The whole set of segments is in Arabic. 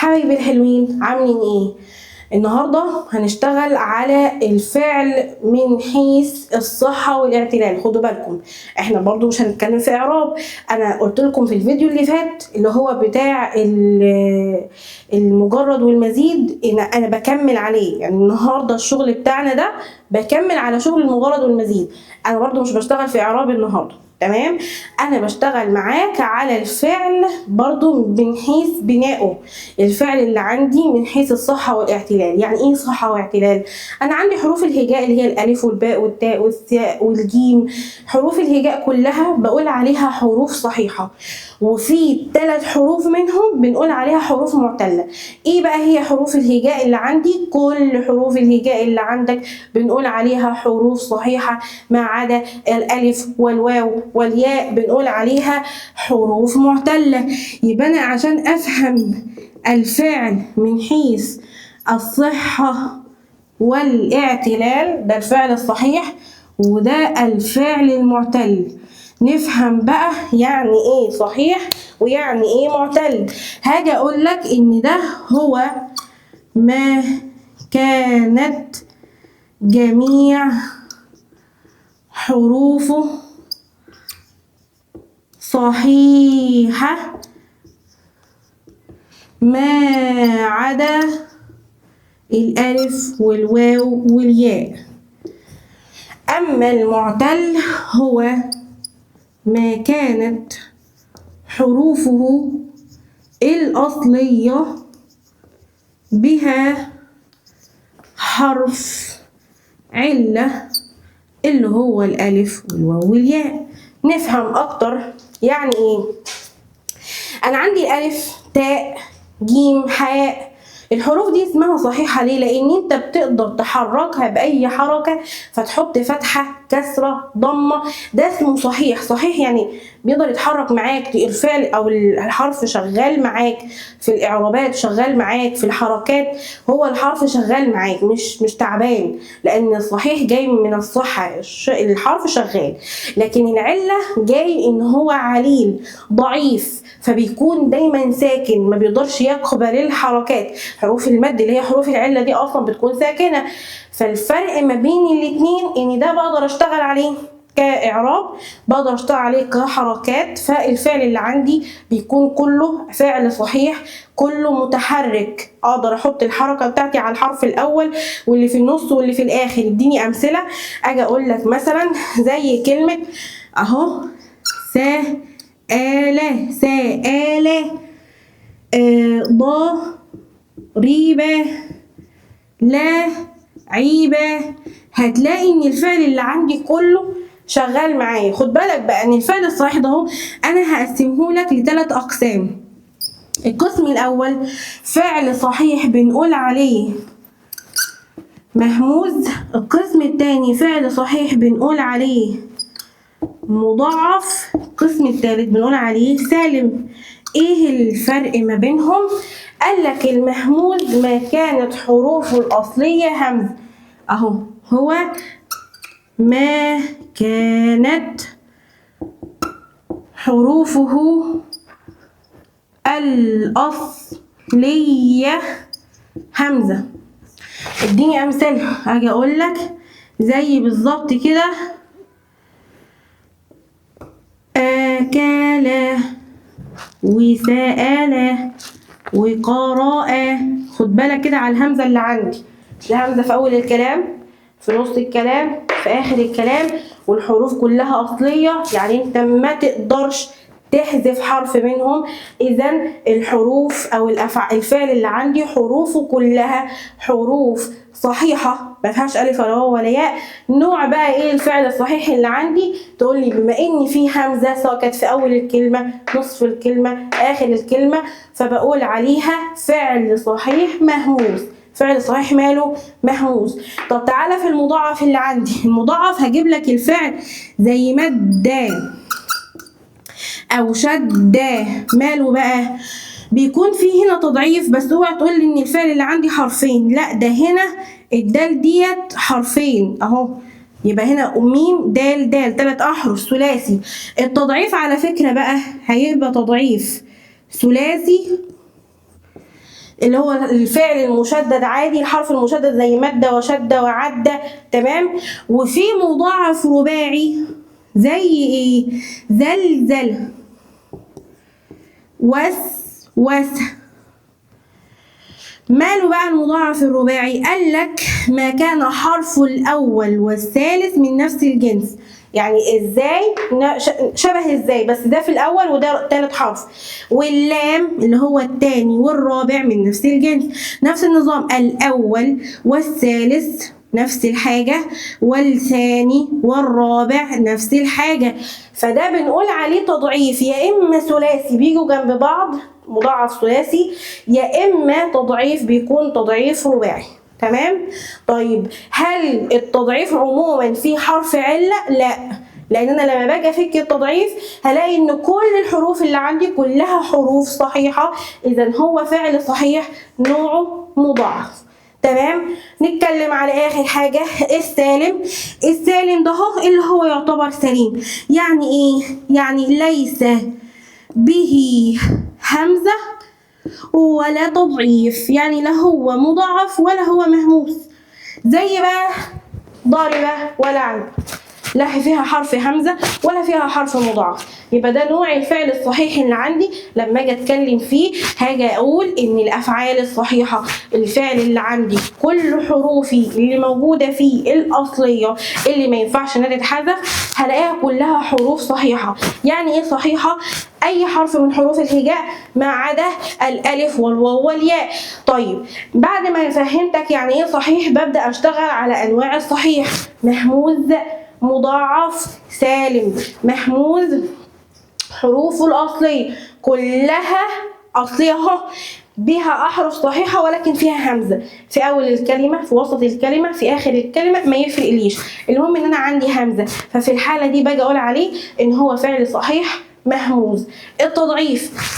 حبايبي الحلوين، عاملين ايه؟ النهارده هنشتغل على الفعل من حيث الصحة والاعتلال. خدوا بالكم احنا برضو مش هنتكلم في اعراب. انا قلت لكم في الفيديو اللي فات اللي هو بتاع المجرد والمزيد انا بكمل عليه، يعني النهارده الشغل بتاعنا ده بكمل على شغل المجرد والمزيد. انا برضو مش بشتغل في اعراب النهارده، تمام؟ انا بشتغل معاك على الفعل برضو من حيث بنائه، الفعل اللي عندي من حيث الصحة والاعتلال. يعني ايه صحة واعتلال؟ انا عندي حروف الهجاء اللي هي الالف والباء والتاء والثاء والجيم، حروف الهجاء كلها بقول عليها حروف صحيحة، وفي 3 حروف منهم بنقول عليها حروف معتلة. ايه بقى هي حروف الهجاء اللي عندي؟ كل حروف الهجاء اللي عندك بنقول عليها حروف صحيحة، ما عدا الالف والواو والياء بنقول عليها حروف معتلة. يبقى أنا عشان أفهم الفعل من حيث الصحة والاعتلال، ده الفعل الصحيح وده الفعل المعتل، نفهم بقى يعني ايه صحيح ويعني ايه معتل. هاجي اقول لك ان ده هو ما كانت جميع حروفه صحيحة ما عدا الألف والواو والياء. أما المعتل هو ما كانت حروفه الأصلية بها حرف علة اللي هو الألف والواو والياء. نفهم أكتر يعني إيه. أنا عندي ألف، تاء، جيم، حاء، الحروف دي اسمها صحيحة. ليه؟ لأن أنت بتقدر تحركها بأي حركة، فتحط فتحة، كسرة، ضمة، ده اسمه صحيح. صحيح يعني بيقدر يتحرك معاك، الفعل أو الحرف شغال معاك في الإعرابات، شغال معاك في الحركات، هو الحرف شغال معاك مش تعبان، لأن الصحيح جاي من الصحة، الحرف شغال. لكن العلة جاي إن هو عليل ضعيف، فبيكون دايما ساكن، ما بيقدرش يقبل الحركات. حروف المد اللي هي حروف العلة دي أصلا بتكون ساكنة. فالفرق ما بين الاتنين إن ده بقدر أشتغل عليه كإعراب، بقدر أشتغل عليه كحركات. فالفعل اللي عندي بيكون كله فعل صحيح، كله متحرك، أقدر أحط الحركة بتاعتي على الحرف الأول واللي في النص واللي في الآخر. اديني أمثلة. أجي أقول لك مثلا زي كلمة أهو سآلة، سآلة، ضريبة، لعيبة. هتلاقي ان الفعل اللي عندي كله شغال معايا. خد بالك بقى ان الفعل الصحيح ده اهو انا هقسمه لك ل3 اقسام. القسم الاول فعل صحيح بنقول عليه مهموز. القسم الثاني فعل صحيح بنقول عليه مضاعف. القسم الثالث بنقول عليه سالم. ايه الفرق ما بينهم؟ قال لك المهموز ما كانت حروفه الأصلية همز، اهو هو ما كانت حروفه الأصلية همزة. اديني أمثلة. اجي اقول لك زي بالظبط كده أكل وسأل وقراء. خد بالك كده على الهمزة اللي عندي، الهمزة في أول الكلام، في نص الكلام، في آخر الكلام، والحروف كلها أصلية، يعني أنت ما تقدرش تحذف حرف منهم. إذا الحروف أو الفعل اللي عندي حروفه كلها حروف صحيحة، ما فيهاش ألف ولا واو ولا ياء. نوع بقى إيه الفعل الصحيح اللي عندي؟ تقول لي بما إن في همزة سواء كانت في أول الكلمة، نصف الكلمة، آخر الكلمة، فبقول عليها فعل صحيح مهموز. فعل صحيح ماله؟ مهموز. طب تعالى في المضاعف اللي عندي. المضاعف هجيب لك الفعل زي مد أو شد، ماله بقى؟ بيكون في هنا تضعيف، بس اوعى تقول لي ان الفعل اللي عندي حرفين، لا ده هنا الدال ديت حرفين اهو، يبقى هنا ميم دال دال 3 احرف ثلاثي. التضعيف على فكرة بقى هيبقى تضعيف ثلاثي اللي هو الفعل المشدد عادي، الحرف المشدد زي مد وشد وعد. تمام. وفي مضاعف رباعي زي ايه؟ زلزل، وسوس. ماله بقى المضاعف الرباعي؟ قال لك ما كان حرف الأول والثالث من نفس الجنس. يعني ازاي؟ شبه ازاي، بس ده في الأول وده تالت حرف، واللام اللي هو التاني والرابع من نفس الجنس. نفس النظام، الأول والثالث نفس الحاجة، والثاني والرابع نفس الحاجة. فده بنقول عليه تضعيف، يا إما ثلاثي بيجوا جنب بعض مضاعف ثلاثي، يا إما تضعيف بيكون تضعيف رباعي. تمام. طيب هل التضعيف عموما فيه حرف علة؟ لا، لأن أنا لما باجي أفك التضعيف هلاقي إن كل الحروف اللي عندي كلها حروف صحيحة، إذا هو فعل صحيح نوعه مضاعف. تمام. نتكلم على آخر حاجة، السالم. السالم ده هو اللي هو يعتبر سليم. يعني إيه؟ يعني ليس به همزة ولا تضعيف، يعني لا هو مضاعف ولا هو مهموس. زي بقى ضاربة ولعب، لا فيها حرف همزة ولا فيها حرف مضاعف. يبقى ده نوع الفعل الصحيح اللي عندي. لما اجي اتكلم فيه هاجي اقول ان الافعال الصحيحه، الفعل اللي عندي كل حروفي اللي موجوده فيه الاصليه اللي ما ينفعش انها تتحذف هلاقيها كلها حروف صحيحه. يعني ايه صحيحه؟ اي حرف من حروف الهجاء ما عدا الالف والواو والياء. طيب بعد ما فهمتك يعني ايه صحيح، ببدا اشتغل على انواع الصحيح. مهموز، مضاعف، سالم. مهموز حروفه الأصلية كلها أصلية اهو، بها أحرف صحيحة ولكن فيها همزة في أول الكلمة، في وسط الكلمة، في آخر الكلمة، ما يفرقليش، المهم إن أنا عندي همزة. ففي الحالة دي باجي أقول عليه إن هو فعل صحيح مهموز. التضعيف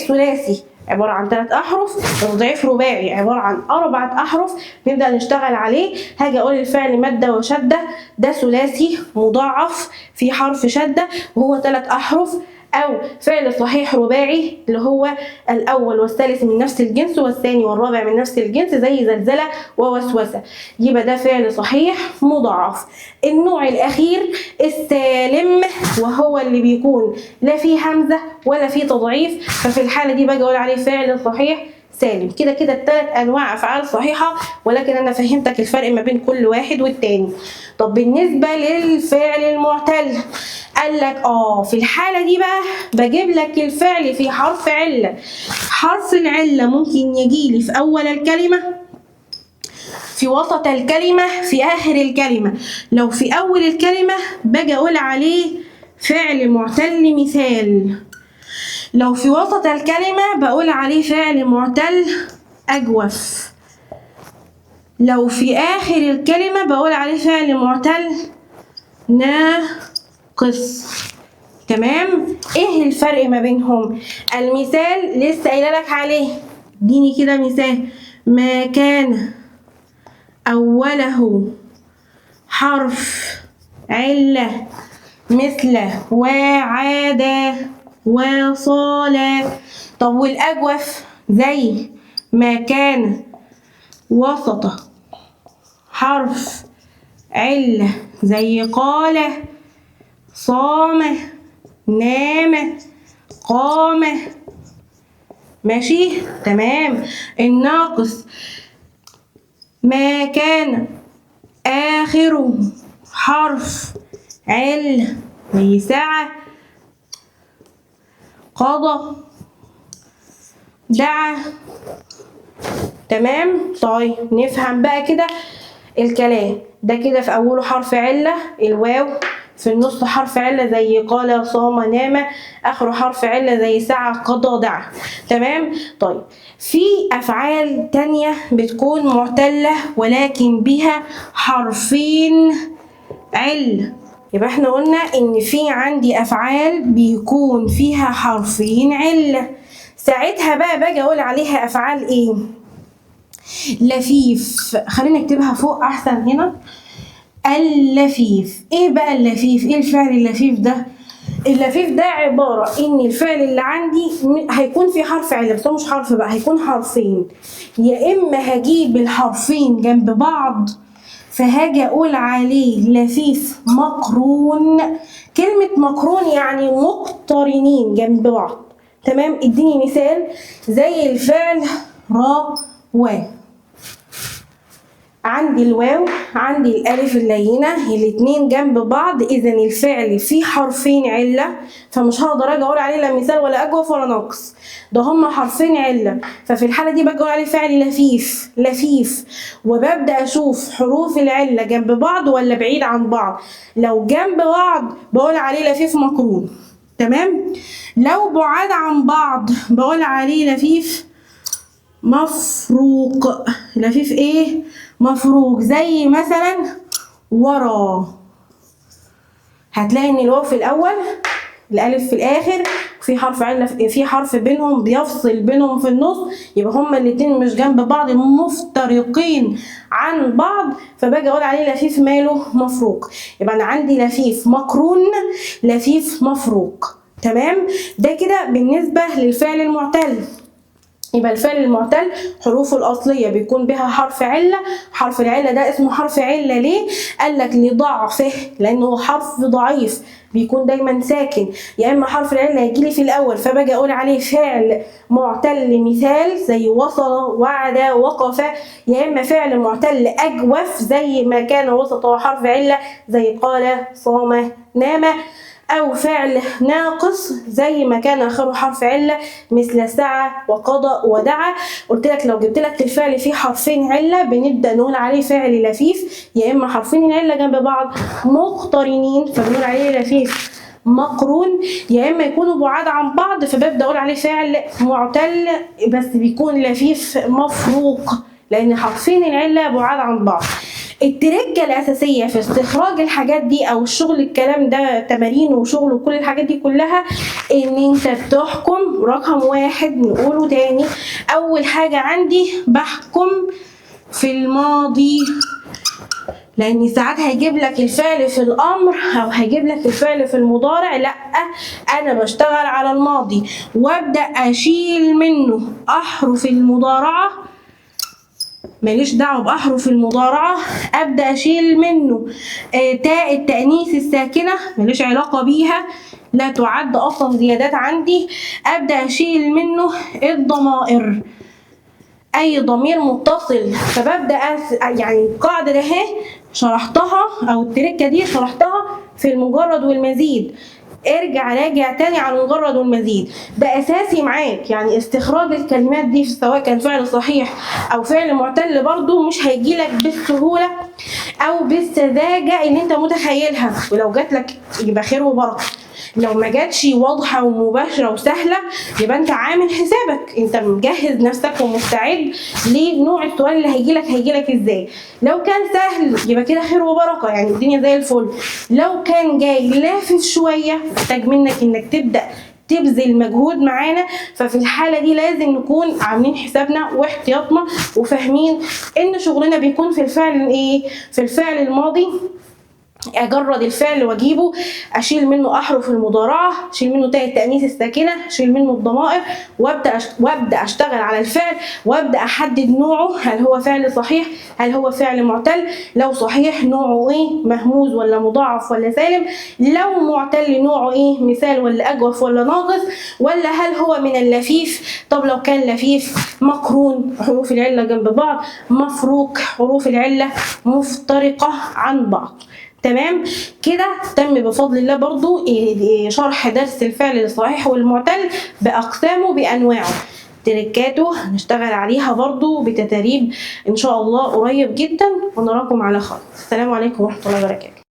ثلاثي عبارة عن 3 أحرف، التضعيف رباعي عبارة عن 4 أحرف. نبدأ نشتغل عليه. هاجي أقول الفعل مد وشدة، ده ثلاثي مضاعف في حرف شدة وهو 3 أحرف. أو فعل صحيح رباعي اللي هو الأول والثالث من نفس الجنس والثاني والرابع من نفس الجنس زي زلزلة ووسوسة. يبقى ده فعل صحيح مضاعف. النوع الأخير السالم، وهو اللي بيكون لا فيه همزة ولا فيه تضعيف، ففي الحالة دي باجي أقول عليه فعل صحيح سالم. كده ال3 أنواع أفعال صحيحة، ولكن أنا فهمتك الفرق ما بين كل واحد والتاني. طب بالنسبة للفعل المعتل قال لك في الحالة دي بقى بجيب لك الفعل في حرف علة. حرف العلة ممكن يجيلي في أول الكلمة، في وسط الكلمة، في آخر الكلمة. لو في أول الكلمة باجي أقول عليه فعل معتل مثال. لو في وسط الكلمة بقول عليه فعل معتل أجوف. لو في آخر الكلمة بقول عليه فعل معتل ناقص. تمام. ايه الفرق ما بينهم؟ المثال لسه قايله لك عليه، اديني كده مثال. ما كان أوله حرف علة مثل وعاد وصال. طب والأجوف زي ما كان وسط حرف علة زي قال، صام، نام، قام. ماشي. تمام. الناقص ما كان آخره حرف علة زي سعى، قضى، دعا. تمام. طيب نفهم بقى كده الكلام ده. كده في أوله حرف علة الواو، في النص حرف علة زي قال، صام، نام، آخره حرف علة زي سعى، قضى، دعا. تمام. طيب في أفعال تانية بتكون معتلة ولكن بها حرفين علة. يبقى احنا قلنا إن في عندي أفعال بيكون فيها حرفين علة، ساعتها بقى باجي أقول عليها أفعال إيه؟ لفيف. خلينا نكتبها فوق أحسن هنا. اللفيف. إيه بقى اللفيف؟ إيه الفعل اللفيف ده؟ اللفيف ده عبارة ان الفعل اللي عندي هيكون في حرف علة، بس هو مش حرف بقى، هيكون حرفين. يا اما هجيب الحرفين جنب بعض فهاجي اقول عليه لفيف مقرون. كلمة مقرون يعني مقترنين جنب بعض. تمام. اديني مثال زي الفعل روى. عندي الواو، عندي الالف اللينه، الاتنين جنب بعض، اذا الفعل فيه حرفين عله، فمش هقدر اجي اقول عليه لا مثال ولا اجوف ولا ناقص، ده هما حرفين عله. ففي الحاله دي باجي اقول عليه فعل لفيف. لفيف. وببدا اشوف حروف العله جنب بعض ولا بعيد عن بعض. لو جنب بعض بقول عليه لفيف مقرون. تمام. لو بعاد عن بعض بقول عليه لفيف مفروق. لفيف ايه؟ مفروق. زي مثلا ورا، هتلاقي ان الواو في الاول، الالف في الاخر، في حرف عله، في حرف بينهم بيفصل بينهم في النص، يبقى هما الاتنين مش جنب بعض، مفترقين عن بعض، فباجي اقول عليه لفيف ماله مفروق. يبقى انا عندي لفيف مقرون، لفيف مفروق. تمام. ده كده بالنسبه للفعل المعتل. يبقى الفعل المعتل حروفه الأصلية بيكون بها حرف علة. حرف العلة ده اسمه حرف علة ليه؟ قال لك لضعفه، لأنه حرف ضعيف بيكون دايما ساكن. يا إما حرف العلة يجيلي في الأول فباجي أقول عليه فعل معتل مثال زي وصل، وعد، وقف. يا إما فعل معتل أجوف زي ما كان وسطه حرف علة زي قال، صام، نام. أو فعل ناقص زي ما كان آخره حرف علة مثل سعى وقضى ودعا. قلت لك لو جبت لك الفعل فيه حرفين علة بنبدأ نقول عليه فعل لفيف. يا إما حرفين العلة جنب بعض مقترنين فبنقول عليه لفيف مقرون، يا إما يكونوا بعاد عن بعض فببدأ أقول عليه فعل معتل بس بيكون لفيف مفروق لأن حرفين العلة بعاد عن بعض. التركه الاساسيه في استخراج الحاجات دي او الشغل، الكلام ده تمارين وشغل وكل الحاجات دي كلها، ان انت بتحكم. رقم واحد نقوله تاني، اول حاجه عندي بحكم في الماضي، لان ساعات هيجيب لك الفعل في الامر او هيجيب لك الفعل في المضارع. لا، انا بشتغل على الماضي وابدا اشيل منه احرف المضارعه، ماليش دعوه باحرف المضارعه. ابدا اشيل منه تاء التانيث الساكنه، ماليش علاقه بيها، لا تعد اصلا زيادات عندي. ابدا اشيل منه الضمائر، اي ضمير متصل. فببدا يعني القاعده ده اهي شرحتها، او التركه دي شرحتها في المجرد والمزيد. ارجع راجع تاني على المجرد والمزيد، ده اساسي معاك. يعني استخراج الكلمات دي سواء كان فعل صحيح او فعل معتل برضو مش هيجيلك بالسهوله او بالسذاجه اللي انت متخيلها، ولو جاتلك يبقى خير وبركه. لو ما جاتش واضحه ومباشره وسهله يبقى انت عامل حسابك، انت مجهز نفسك ومستعد لنوع السؤال اللي هيجيلك ازاي. لو كان سهل يبقى كده خير وبركه، يعني الدنيا زي الفل. لو كان جاي لافف شويه محتاج منك انك تبدا تبذل مجهود معانا، ففي الحاله دي لازم نكون عاملين حسابنا واحتياطنا وفاهمين ان شغلنا بيكون في الفعل ايه؟ في الفعل الماضي. اجرد الفعل واجيبه، اشيل منه احرف المضارعه، اشيل منه تاء التانيث الساكنه، اشيل منه الضمائر، وابدا اشتغل على الفعل وابدا احدد نوعه، هل هو فعل صحيح، هل هو فعل معتل، لو صحيح نوعه ايه، مهموز ولا مضاعف ولا سالم، لو معتل نوعه ايه، مثال ولا اجوف ولا ناقص، ولا هل هو من اللفيف. طب لو كان لفيف مقرون حروف العله جنب بعض، مفروق حروف العله مفترقه عن بعض. تمام كده تم بفضل الله برضو شرح درس الفعل الصحيح والمعتل بأقسامه بأنواعه. تركاته هنشتغل عليها برضو بتدريب إن شاء الله قريب جدا، ونراكم على خير. السلام عليكم ورحمة الله وبركاته.